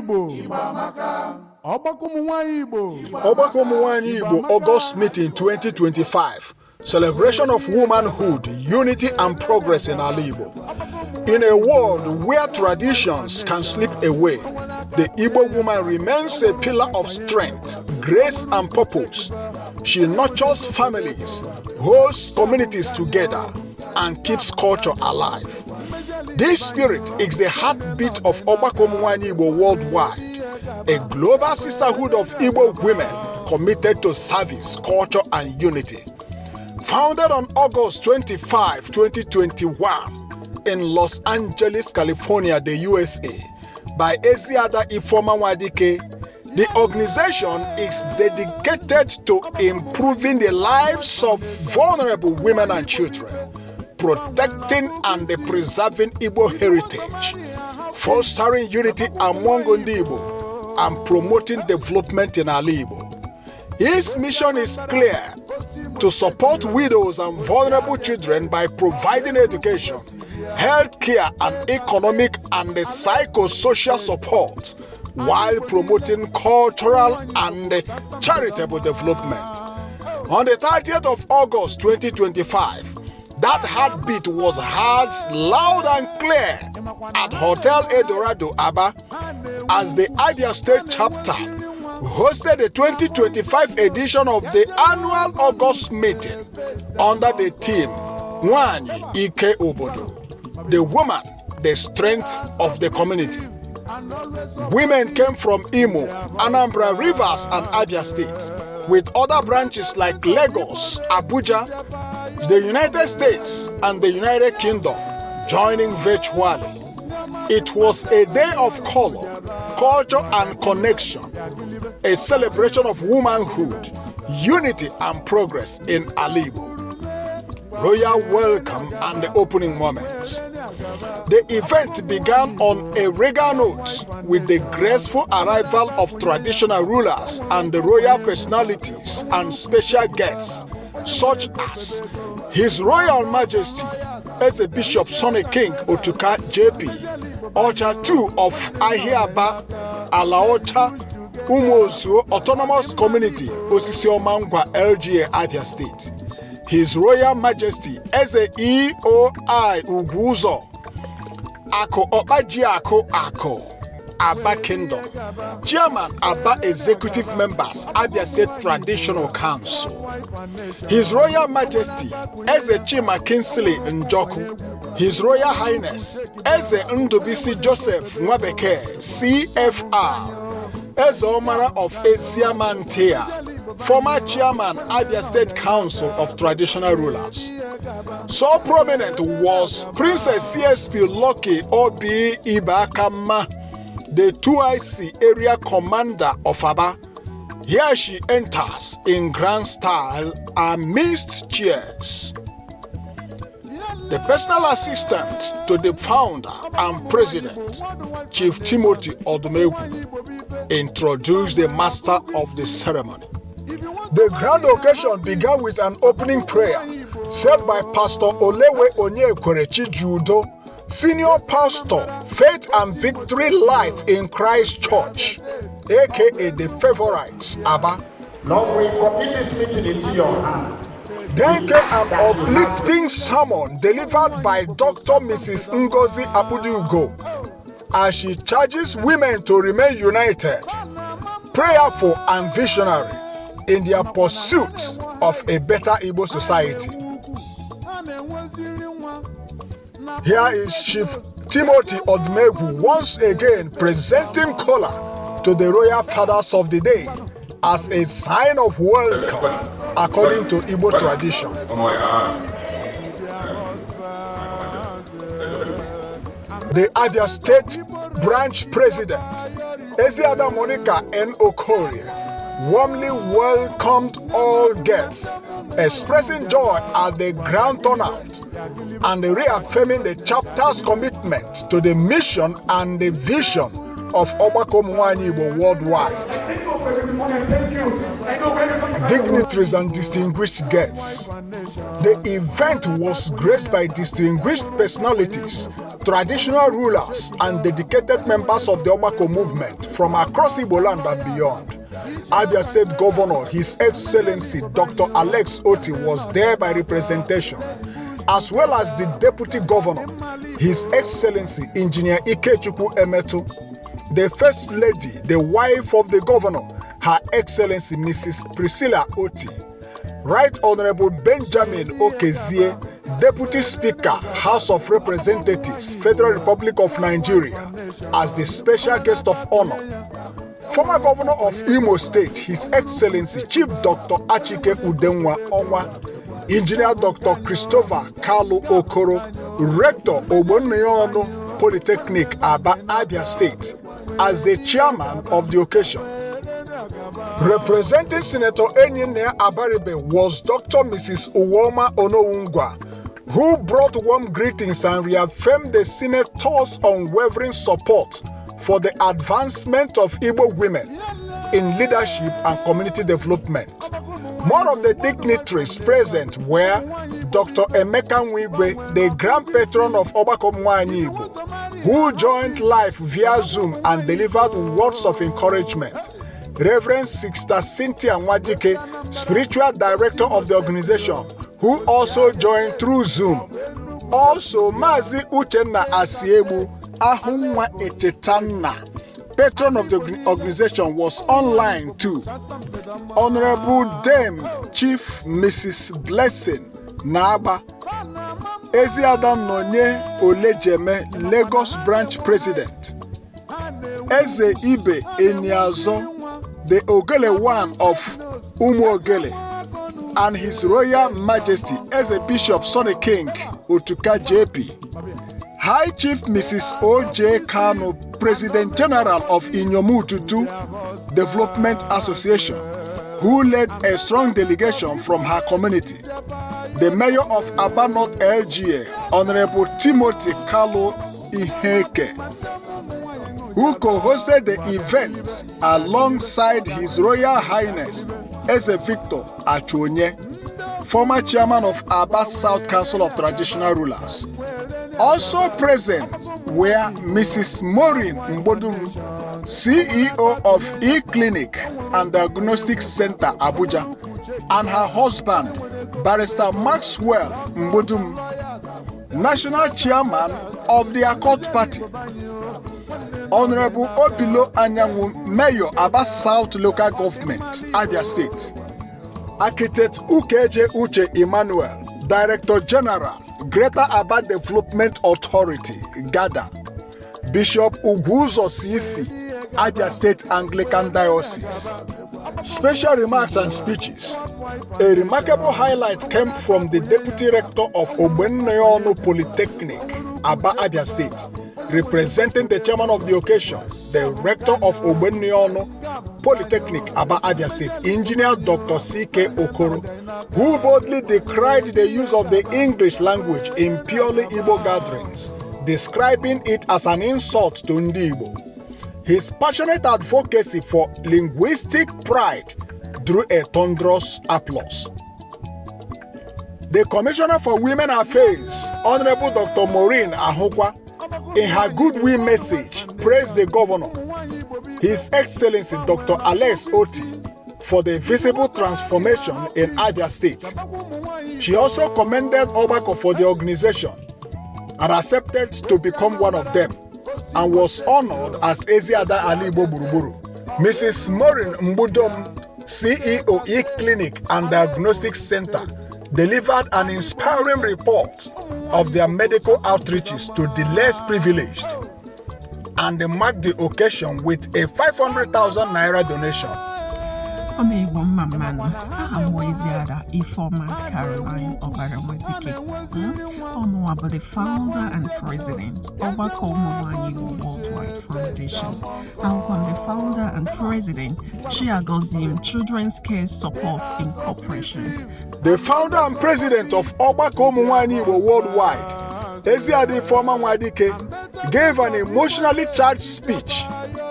Igbo. Ogbako Umunwanyi Igbo. Ogbako Umunwanyi Igbo August meeting 2025. Celebration of womanhood, unity and progress in Ala Igbo. In a world where traditions can slip away, the Igbo woman remains a pillar of strength, grace and purpose. She nurtures families, holds communities together, and keeps culture alive. This spirit is the heartbeat of Ogbako Umunwanyi Igbo worldwide, a global sisterhood of Igbo women committed to service, culture, and unity. Founded on August 25, 2021 in Los Angeles, California, the USA, by Eziada Ifeoma Nwadike, the organization is dedicated to improving the lives of vulnerable women and children, protecting and preserving Igbo heritage, fostering unity among Ndi Igbo, and promoting development in Ala Igbo. His mission is clear: to support widows and vulnerable children by providing education, health care, and economic and psychosocial support, while promoting cultural and charitable development. On the 30th of August 2025, that heartbeat was heard loud and clear at Hotel Eldorado, Abia, as the Abia State Chapter hosted the 2025 edition of the annual August meeting under the theme Nwanyi Ike Obodo, the woman, the strength of the community. Women came from Imo, Anambra, Rivers, and Abia State, with other branches like Lagos, Abuja, the United States, and the United Kingdom joining virtually. It was a day of color, culture, and connection, a celebration of womanhood, unity, and progress in Ala Igbo. Royal welcome and the opening moments. The event began on a regal note with the graceful arrival of traditional rulers and the royal personalities and special guests, such as His Royal Majesty as a Bishop Sonny King Otuka JP, Ocha II of Ahiaba, Alaocha, Umuozuo Autonomous Community, Osisiomangwa LGA, Abia State. His Royal Majesty Eze EOI Uguzo, Ako Obajiako Ako, Aba Kingdom, Chairman Aba Executive Members, Abia State Traditional Council. His Royal Majesty Eze Chima Kinsley Njoku, His Royal Highness Eze Ndubisi Joseph Nwabeke, CFR, Eze Omara of Esiamantea, former Chairman, Abia State Council of Traditional Rulers. So prominent was Princess CSP Lucky Obi Ibakama, the 2IC area commander of Aba. Here she enters in grand style amidst cheers. The personal assistant to the founder and president, Chief Timothy Odumegwu, introduced the master of the ceremony. The grand occasion began with an opening prayer said by Pastor Olewe Onyekwerechi Judo, Senior Pastor, Faith and Victory Life in Christ Church, aka the Favorites, Abba. Lord, we commit this meeting into your hand. Then came an uplifting sermon delivered by Dr. Mrs. Ngozi Abudugo as she charges women to remain united, prayerful and visionary in their pursuit of a better Igbo society. Here is Chief Timothy Odumegwu once again presenting color to the royal fathers of the day as a sign of welcome according to Igbo tradition. The Abia State Branch President, Eziada Monica N. Okorie, warmly welcomed all guests, expressing joy at the grand turnout and reaffirming the chapter's commitment to the mission and the vision of Ogbako Umunwanyi Igbo worldwide. Dignitaries and distinguished guests. The event was graced by distinguished personalities traditional rulers, and dedicated members of the Ogbako movement from across Igbo land and beyond. Abia State Governor, His Excellency Dr. Alex Oti, was there by representation, as well as the Deputy Governor, His Excellency Engineer Ikechukwu Emetu, the First Lady, the wife of the Governor, Her Excellency Mrs. Priscilla Oti, Right Honorable Benjamin Okezie, Deputy Speaker, House of Representatives, Federal Republic of Nigeria, as the special guest of honor. Former Governor of Imo State, His Excellency Chief Dr. Achike Udenwa Onwa, Engineer Dr. Christopher Kalu Okoro, Rector Ogbonneonu Polytechnic Aba, Abia State, as the chairman of the occasion. Representing Senator Enyinea Abaribe was Dr. Mrs. Uwoma Onowungwa, who brought warm greetings and reaffirmed the senator's unwavering support for the advancement of Igbo women in leadership and community development. More of the dignitaries present were Dr. Emeka Nwigwe, the Grand Patron of Ogbako Umunwanyi Igbo, who joined live via Zoom and delivered words of encouragement. Reverend Sister Cynthia Nwadike, Spiritual Director of the organization, who also joined through Zoom. Also, Mazi Uchenna Asiegbu Ahunwa Echetanna, patron of the organization, was online too. Honorable Dame Chief Mrs. Blessing Naba, Eziada Nonye Olejeme, Lagos Branch President, Eze Ibe Eniazo, the Ogele One of Umuogele, and His Royal Majesty as a Bishop Sonny King Otuka JP, High Chief Mrs. O.J. Kano, President General of Inyomututu Development Association, who led a strong delegation from her community, the Mayor of Aba North LGA, Honorable Timothy Kalu Iheke, who co-hosted the event alongside His Royal Highness Eze Victor Achonye, former chairman of Aba South Council of Traditional Rulers. Also present were Mrs. Maureen Mbodum, CEO of E-Clinic and Diagnostic Center Abuja, and her husband, Barrister Maxwell Mbodum, National Chairman of the Accord Party. Honorable Obilo Anyanwu, Mayor Aba South Local Government, Abia State. Architect Ukeje Uche Emmanuel, Director General, Greater Aba Development Authority, GADA. Bishop Uguzo Sisi, Abia State Anglican Diocese. Special remarks and speeches. A remarkable highlight came from the Deputy Rector of Ogbonneonu Polytechnic, Aba, Abia State, representing the chairman of the occasion, the Rector of Ogbonneonu Polytechnic, Aba, Abia State, Engineer Dr. C.K. Okoro, who boldly decried the use of the English language in purely Igbo gatherings, describing it as an insult to Ndi Igbo. His passionate advocacy for linguistic pride drew a thunderous applause. The Commissioner for Women Affairs, Honorable Dr. Maureen Ahokwa, in her goodwill message, praised the Governor, His Excellency Dr. Alex Oti, for the visible transformation in Abia State. She also commended Ogbako for the organization and accepted to become one of them, and was honored as Eziada Alibo Buruburu. Mrs. Maureen Mbudom, CEO E-Clinic and Diagnostic Center, delivered an inspiring report of their medical outreaches to the less privileged, and they marked the occasion with a 500,000 naira donation. Omegbo Mamano, Eziada Ifoma Caroline Obaramwetike, Honorable the founder and president, Ogbako Umunwanyi Igbo Worldwide Foundation, and the founder and president, Chiagozim Children's Care Support Incorporation. The founder and president of Ogbako Umunwanyi Igbo Worldwide, Eziada Ifoma Nwadike, gave an emotionally charged speech,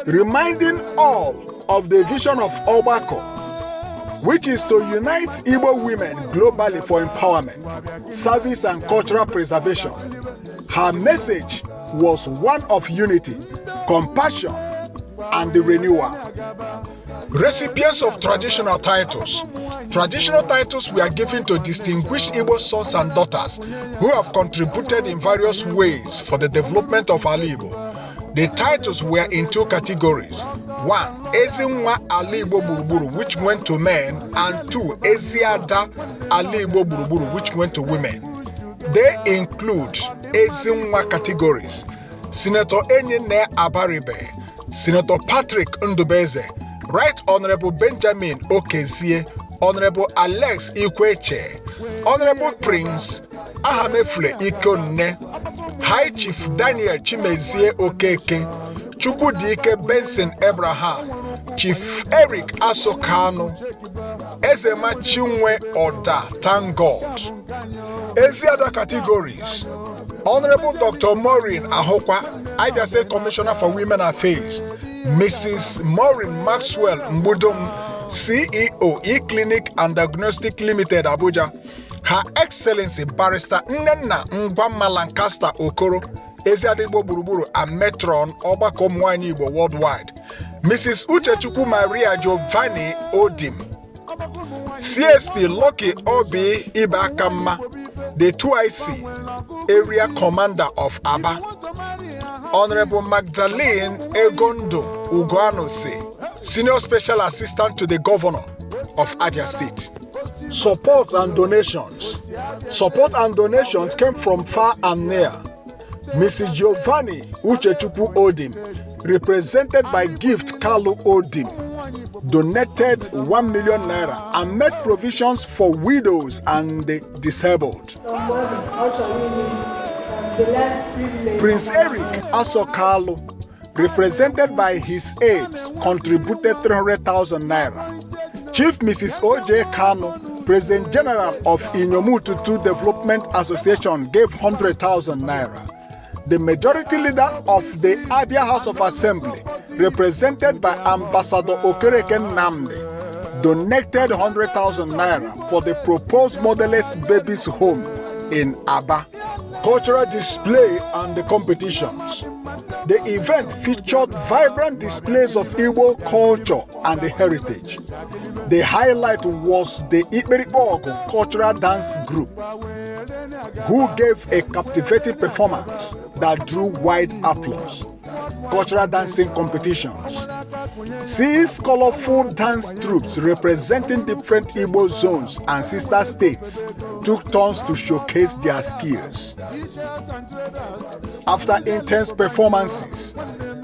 reminding all of the vision of Ogbako, which is to unite Igbo women globally for empowerment, service and cultural preservation. Her message was one of unity, compassion, and the renewal. Recipients of traditional titles. Traditional titles were given to distinguished Igbo sons and daughters who have contributed in various ways for the development of Ala Igbo. The titles were in two categories. 1. Ezinwa Ala Igbo Gburugburu, which went to men, and 2. Eziada Ala Igbo Gburugburu, which went to women. They include Ezinwa categories: Senator Enyine Abaribe, Senator Patrick Ndubeze, Right Honorable Benjamin Okezie, Honorable Alex Ikweche, Honorable Prince Ahamefle Ikonne, High Chief Daniel Chimezie Okeke, Chukwudike Benson Abraham, Chief Eric Asokano, Ezema Chinwe Oda, thank God. Any other categories: Honorable Dr. Maureen Ahokwa, Abia State Commissioner for Women Affairs, Mrs. Maureen Maxwell Mbudum, CEO E-Clinic and Diagnostic Limited, Abuja, Her Excellency Barrister Nnenna Ngwamma Lancaster Okoro, Eziada Igbo Gburugburu and Matron Ogbako Umunwanyi Igbo Worldwide, Mrs. Uchechukwu Maria Giovanni Odim, CSP Lucky Obi Ibakamma, the 2IC Area Commander of Aba, Honorable Magdalene Egondo Uguanose, Senior Special Assistant to the Governor of Abia State. Support and donations. Support and donations came from far and near. Mrs. Giovanni Uchechukwu Odim, represented by Gift Kalu Odim, donated 1 million naira and made provisions for widows and the disabled. Prince Eric Asokalo, represented by his aide, contributed 300,000 naira. Chief Mrs. O.J. Kano, President General of Inyomututu Development Association, gave 100,000 naira. The majority leader of the Abia House of Assembly, represented by Ambassador Okereke Namde, donated 100,000 naira for the proposed motherless babies home in Aba. Cultural display and the competitions. The event featured vibrant displays of Igbo culture and the heritage. The highlight was the Ikperi-Ogu cultural dance group, who gave a captivating performance that drew wide applause. Cultural dancing competitions. 6 colorful dance troupes representing different Igbo zones and sister states took turns to showcase their skills. After intense performances,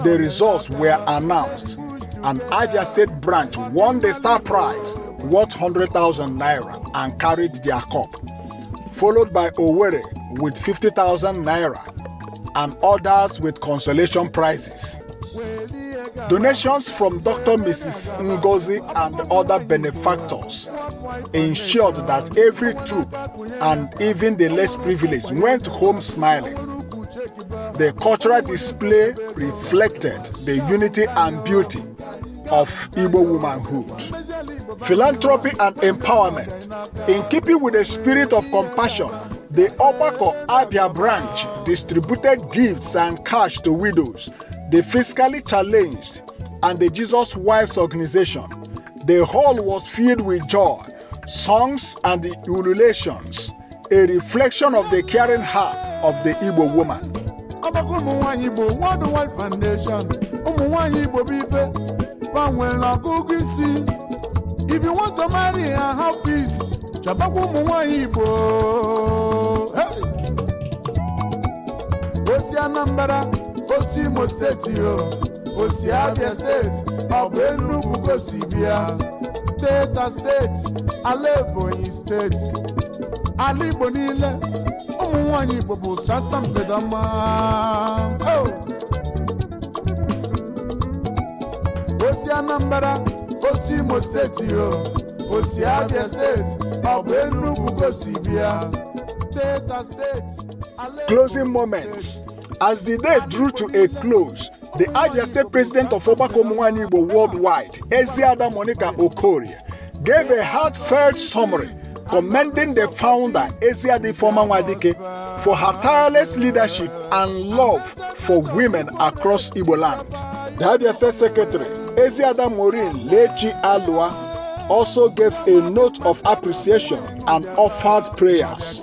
the results were announced. An Abia State branch won the star prize worth 100,000 naira and carried their cup, followed by Owerri with 50,000 naira and others with consolation prizes. Donations from Dr. Mrs. Ngozi and other benefactors ensured that every troop and even the less privileged went home smiling. The cultural display reflected the unity and beauty of Igbo womanhood. Philanthropy and empowerment. In keeping with the spirit of compassion, the Ogbako Abia branch distributed gifts and cash to widows, the fiscally challenged, and the Jesus Wives organization. The hall was filled with joy, songs, and the ululations, a reflection of the caring heart of the Igbo woman. Ogbako Umunwanyi Igbo Worldwide Foundation, Umunwanyi Igbo bife, banwela kugisi. If you want to marry and have peace, Ogbako Umunwanyi Igbo. Osi Anambra, Osi Imo State yo, Osi Abia State, Obu Enugu gosi bia. Delta State, Ala Ebonyi State, Ala Igbo niile, Umunwanyi Igbo bụ sasa mbedama. Osi Anambra, Osi Imo State yo, Osi Abia State, Obu Enugu gosi bia. Delta State. Closing moments. As the day drew to a close, the Abia State President of Ogbako Umunwanyi Igbo Worldwide, Eziada Monica Okorie, gave a heartfelt summary commending the founder, Eziada Ifeoma Nwadike, for her tireless leadership and love for women across Igbo land. The Abia State Secretary, Eziada Maureen Lechi Alua, also gave a note of appreciation and offered prayers.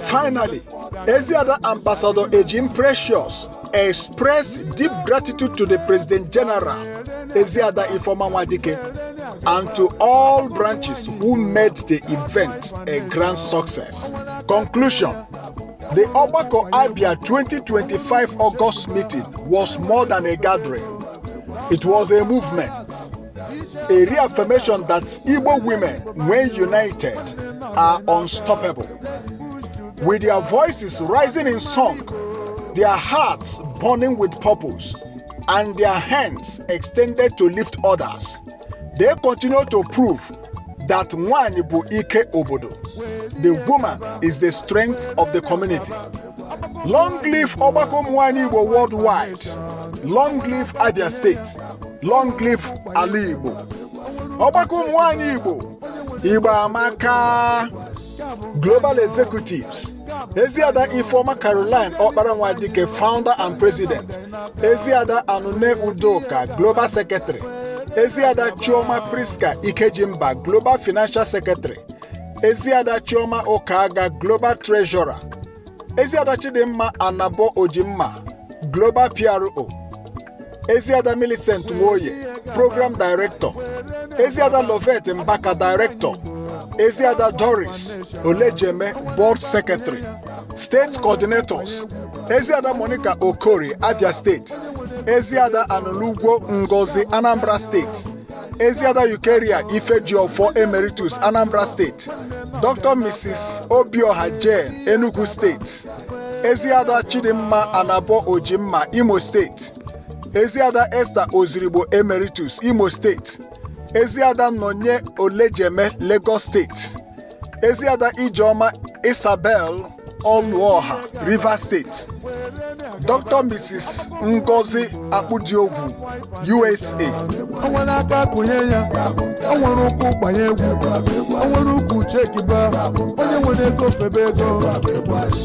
Finally, Eziada Ambassador Ejim Precious expressed deep gratitude to the President General, Eziada Ifeoma Nwadike, and to all branches who made the event a grand success. Conclusion: the Ogbako Abia 2025 August meeting was more than a gathering. It was a movement, a reaffirmation that Igbo women, when united, are unstoppable. With their voices rising in song, their hearts burning with purpose, and their hands extended to lift others, they continue to prove that Nwanyi bụ ike obodo. The woman is the strength of the community. Long live Ogbako Umunwanyi Igbo worldwide. Long live Abia State. Long live Ala Igbo. Ogbako Umunwanyi Igbo. Igbo amaka. Global executives: Eziada Ifeoma Caroline Okpara Nwadike, founder and president. Eziada Anune Udoka, global secretary. Eziada Chioma Priska Ikejimba, global financial secretary. Eziada Chioma Okaga, global treasurer. Eziada Chidimma Anabo Ojimma, global PRO. Eziada Millicent Woye, program director. Eziada Lovette Mbaka, director. Eziada Doris Olejeme, board secretary. State coordinators: Eziada Monica Okori, Abia State. Eziada Anulugwo Ngozi, Anambra State. Eziada Eukeria Ifejiofo Emeritus, Anambra State. Dr. Mrs. Obioha Jane, Enugu State. Eziada Chidimma Anabo Ojimma, Imo State. Eziada Esther Oziribo Emeritus, Imo State. Eziada Nonye Olejeme, Lagos State. Eziada Ijeoma Isabel Oluoha, Rivers State. Dr. Mrs. Ngozi Akpudiogu, USA.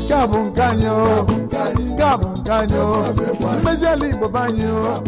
Gabon kanyo, mbezeli bobanyo,